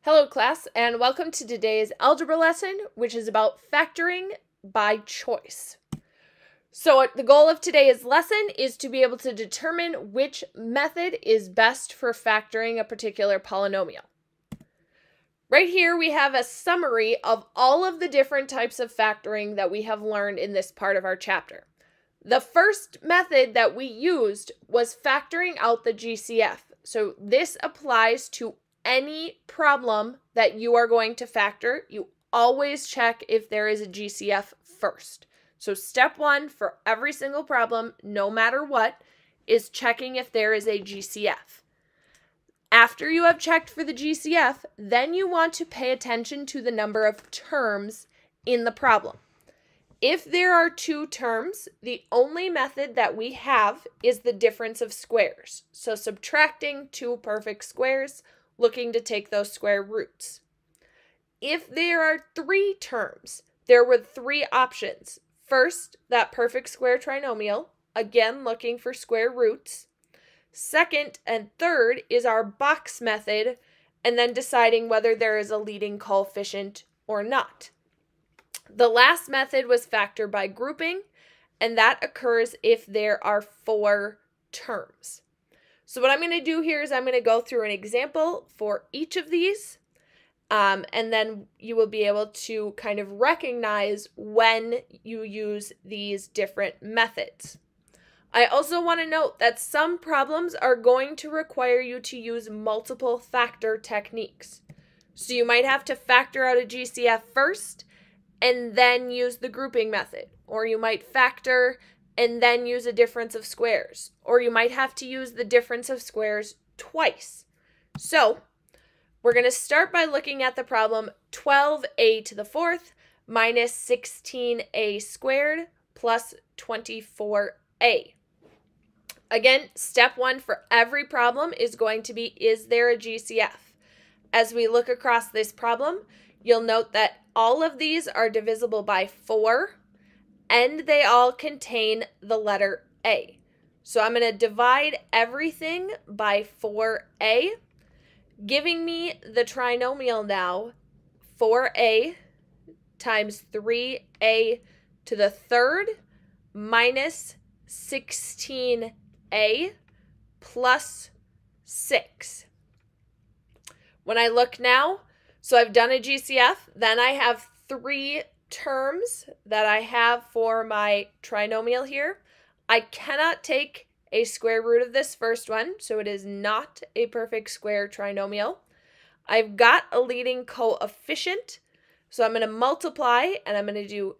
Hello class, and welcome to today's algebra lesson, which is about factoring by choice. So the goal of today's lesson is to be able to determine which method is best for factoring a particular polynomial. Right here we have a summary of all of the different types of factoring that we have learned in this part of our chapter. The first method that we used was factoring out the GCF. So this applies to any problem that you are going to factor. You always check if there is a GCF first. So step one for every single problem, no matter what, is checking if there is a GCF. After you have checked for the GCF, then you want to pay attention to the number of terms in the problem. If there are two terms, the only method that we have is the difference of squares. So subtracting two perfect squares, looking to take those square roots. If there are three terms, there were three options. First, that perfect square trinomial, again looking for square roots. Second and third is our box method, and then deciding whether there is a leading coefficient or not. The last method was factor by grouping, and that occurs if there are four terms. So what I'm going to do here is I'm going to go through an example for each of these, and then you will be able to kind of recognize when you use these different methods. I also want to note that some problems are going to require you to use multiple factor techniques. So you might have to factor out a GCF first and then use the grouping method, or you might factor and then use a difference of squares, or you might have to use the difference of squares twice. So we're going to start by looking at the problem 12a to the fourth minus 16a squared plus 24a. Again, step one for every problem is going to be, is there a GCF? As we look across this problem, you'll note that all of these are divisible by 4, and they all contain the letter A. So I'm going to divide everything by 4a, giving me the trinomial now, 4a times 3a to the third minus 16a plus 6. When I look now, so I've done a GCF, then I have three terms that I have for my trinomial here. I cannot take a square root of this first one, so it is not a perfect square trinomial. I've got a leading coefficient, so I'm going to multiply, and I'm going to do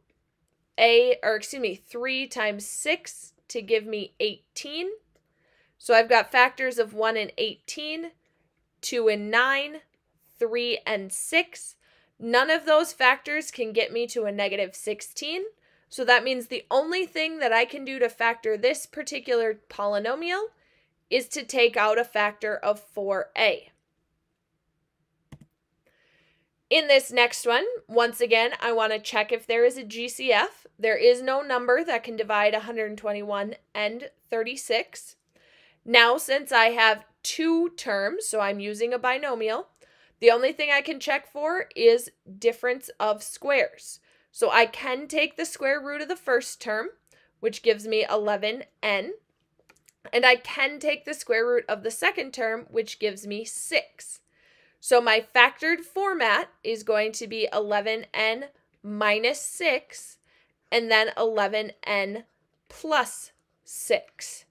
3 times 6 to give me 18. So I've got factors of 1 and 18, 2 and 9, 3 and 6. None of those factors can get me to a negative 16. So that means the only thing that I can do to factor this particular polynomial is to take out a factor of 4a. In this next one, once again, I want to check if there is a GCF. There is no number that can divide 121 and 36. Now, since I have two terms, so I'm using a binomial, the only thing I can check for is difference of squares. So I can take the square root of the first term, which gives me 11n, and I can take the square root of the second term, which gives me 6. So my factored format is going to be 11n minus 6, and then 11n plus 6.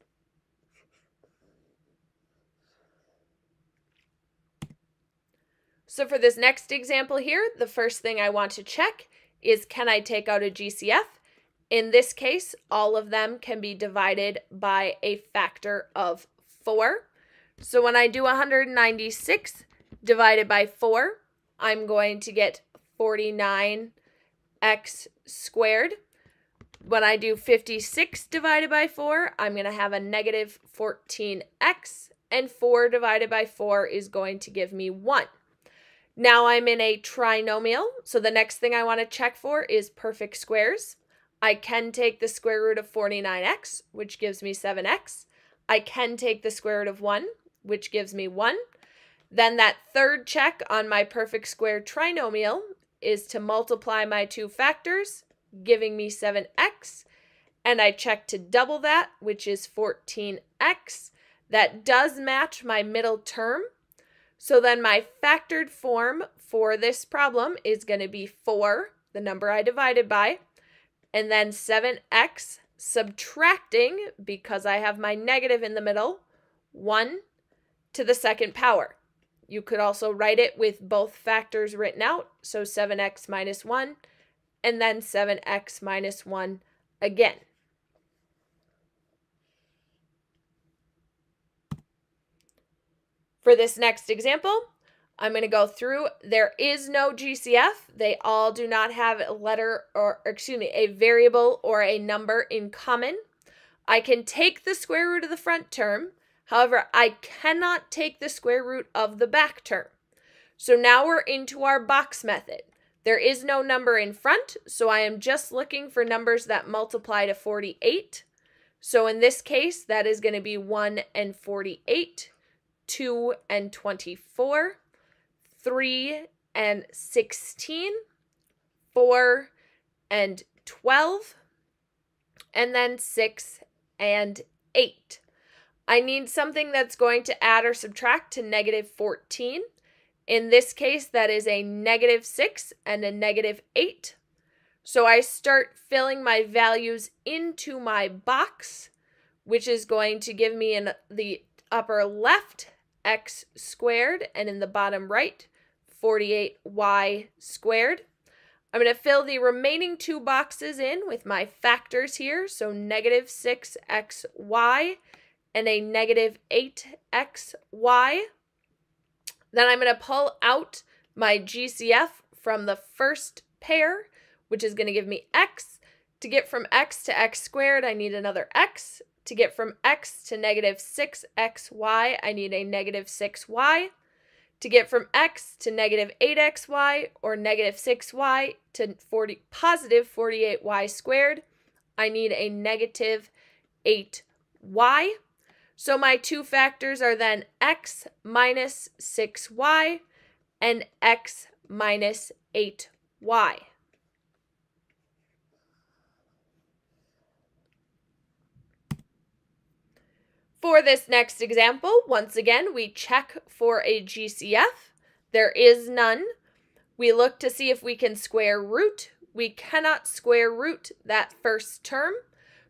So for this next example here, the first thing I want to check is, can I take out a GCF? In this case, all of them can be divided by a factor of 4. So when I do 196 divided by 4, I'm going to get 49x squared. When I do 56 divided by 4, I'm going to have a negative 14x, and 4 divided by 4 is going to give me 1. Now I'm in a trinomial, so the next thing I want to check for is perfect squares. I can take the square root of 49x, which gives me 7x. I can take the square root of 1, which gives me 1. Then that third check on my perfect square trinomial is to multiply my two factors, giving me 7x. And I check to double that, which is 14x. That does match my middle term. So then my factored form for this problem is going to be 4, the number I divided by, and then 7x subtracting, because I have my negative in the middle, 1 to the second power. You could also write it with both factors written out, so 7x minus 1, and then 7x minus 1 again. For this next example, I'm going to go through. There is no GCF. They all do not have a a variable or a number in common. I can take the square root of the front term. However, I cannot take the square root of the back term. So now we're into our box method. There is no number in front, so I am just looking for numbers that multiply to 48. So in this case, that is going to be 1 and 48. 2 and 24, 3 and 16, 4 and 12, and then 6 and 8. I need something that's going to add or subtract to negative 14. In this case, that is a negative 6 and a negative 8. So I start filling my values into my box, which is going to give me in the upper left x squared, and in the bottom right, 48y squared. I'm going to fill the remaining two boxes in with my factors here, so negative 6xy and a negative 8xy. Then I'm going to pull out my GCF from the first pair, which is going to give me x. To get from x to x squared, I need another x. To get from x to negative 6xy, I need a negative 6y. To get from x to negative 8xy or negative 6y to positive 48y squared, I need a negative 8y. So my two factors are then x minus 6y and x minus 8y. For this next example, once again, we check for a GCF. There is none. We look to see if we can square root. We cannot square root that first term.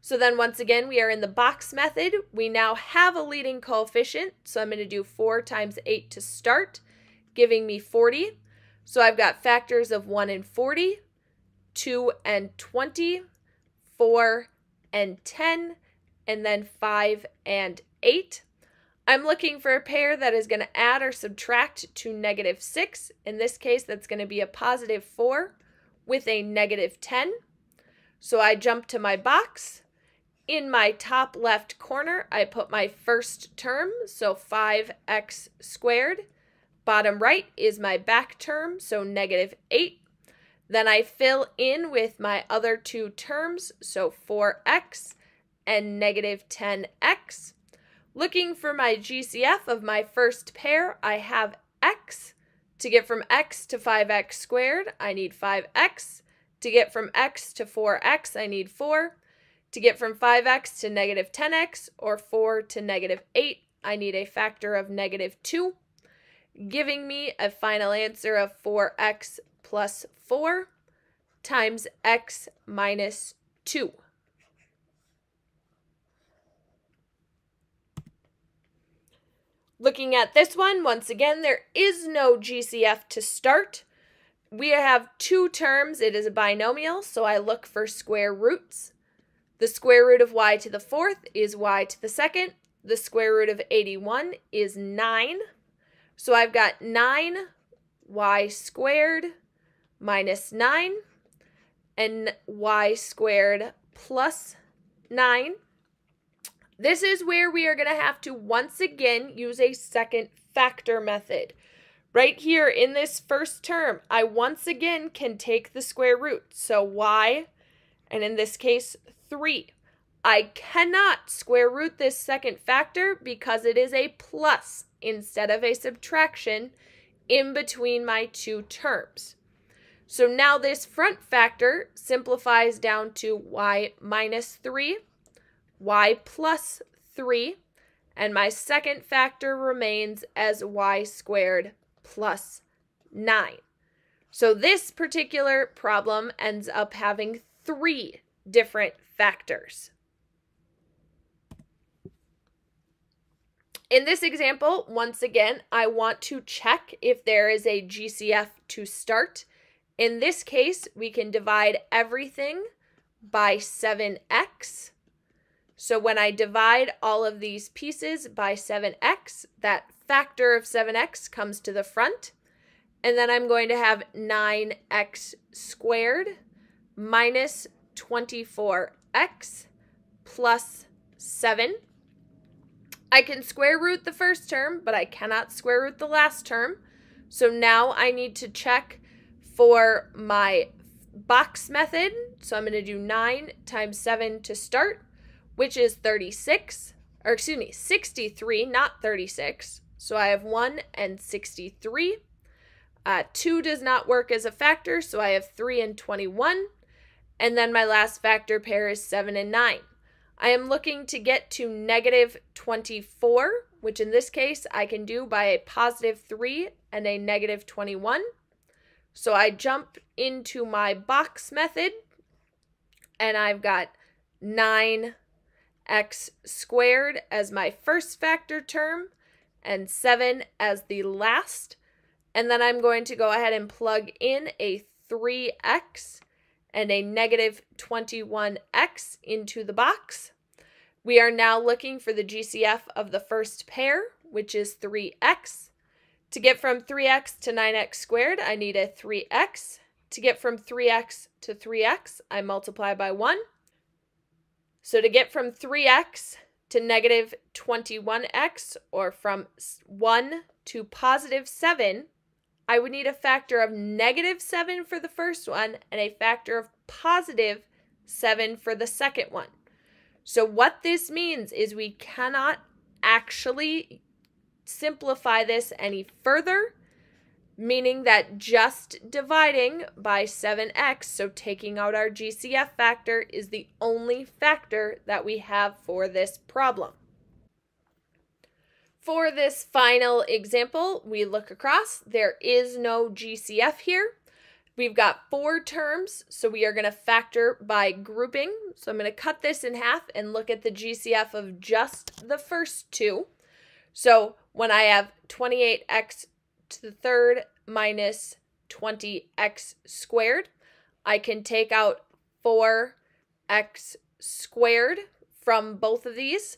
So then once again, we are in the box method. We now have a leading coefficient. So I'm going to do 4 times 8 to start, giving me 40. So I've got factors of 1 and 40, 2 and 20, 4 and 10, and then 5 and 8. I'm looking for a pair that is going to add or subtract to negative 6. In this case, that's going to be a positive 4 with a negative 10. So I jump to my box. In my top left corner, I put my first term, so 5x squared. Bottom right is my back term, so negative 8. Then I fill in with my other two terms, so 4x and negative 10x. Looking for my GCF of my first pair, I have x. To get from x to 5x squared, I need 5x. To get from x to 4x, I need 4. To get from 5x to negative 10x, or 4 to negative 8, I need a factor of negative 2, giving me a final answer of 4x plus 4 times x minus 2. Looking at this one, once again, there is no GCF to start. We have two terms. It is a binomial, so I look for square roots. The square root of y to the fourth is y to the second. The square root of 81 is 9. So I've got 9y squared minus 9 and y squared plus 9. This is where we are going to have to once again use a second factor method. Right here in this first term, I once again can take the square root. So y, and in this case, 3. I cannot square root this second factor because it is a plus instead of a subtraction in between my two terms. So now this front factor simplifies down to y minus 3, y plus 3, and my second factor remains as y squared plus 9. So this particular problem ends up having 3 different factors. In this example, once again, I want to check if there is a GCF to start. In this case, we can divide everything by 7x. So when I divide all of these pieces by 7x, that factor of 7x comes to the front. And then I'm going to have 9x squared minus 24x plus 7. I can square root the first term, but I cannot square root the last term. So now I need to check for my box method. So I'm going to do 9 times 7 to start, which is 63, not 36. So I have 1 and 63. 2 does not work as a factor, so I have 3 and 21. And then my last factor pair is 7 and 9. I am looking to get to negative 24, which in this case I can do by a positive 3 and a negative 21. So I jump into my box method, and I've got 9x squared as my first factor term and 7 as the last. And then I'm going to go ahead and plug in a 3x and a negative 21x into the box. We are now looking for the GCF of the first pair, which is 3x. To get from 3x to 9x squared, I need a 3x. To get from 3x to 3x, I multiply by 1. So to get from 3x to negative 21x, or from 1 to positive 7, I would need a factor of negative 7 for the first one and a factor of positive 7 for the second one. So what this means is we cannot actually simplify this any further, meaning that just dividing by 7x, so taking out our GCF factor, is the only factor that we have for this problem. For this final example, we look across. There is no GCF here. We've got 4 terms, so we are going to factor by grouping. So I'm going to cut this in half and look at the GCF of just the first 2. So when I have 28x to the third minus 20x squared, I can take out 4x squared from both of these.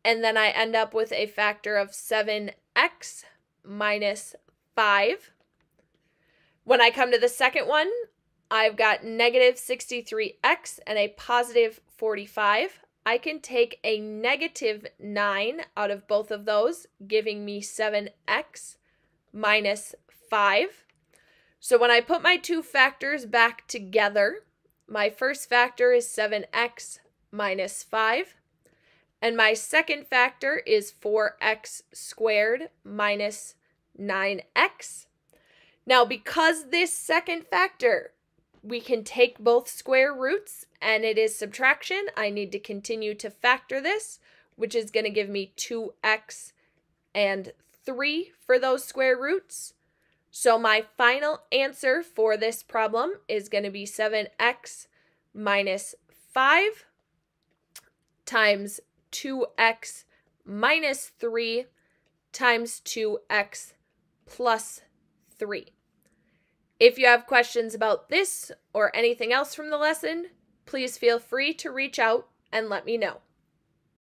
And then I end up with a factor of 7x minus 5. When I come to the second one, I've got negative 63x and a positive 45. I can take a negative 9 out of both of those, giving me 7x minus 5. So when I put my 2 factors back together, my first factor is 7x minus 5. And my second factor is 4x squared minus 9x. Now, because this second factor, we can take both square roots and it is subtraction, I need to continue to factor this, which is going to give me 2x and 3 for those square roots. So my final answer for this problem is going to be 7x minus 5 times 2x minus 3 times 2x plus 3. If you have questions about this or anything else from the lesson, please feel free to reach out and let me know.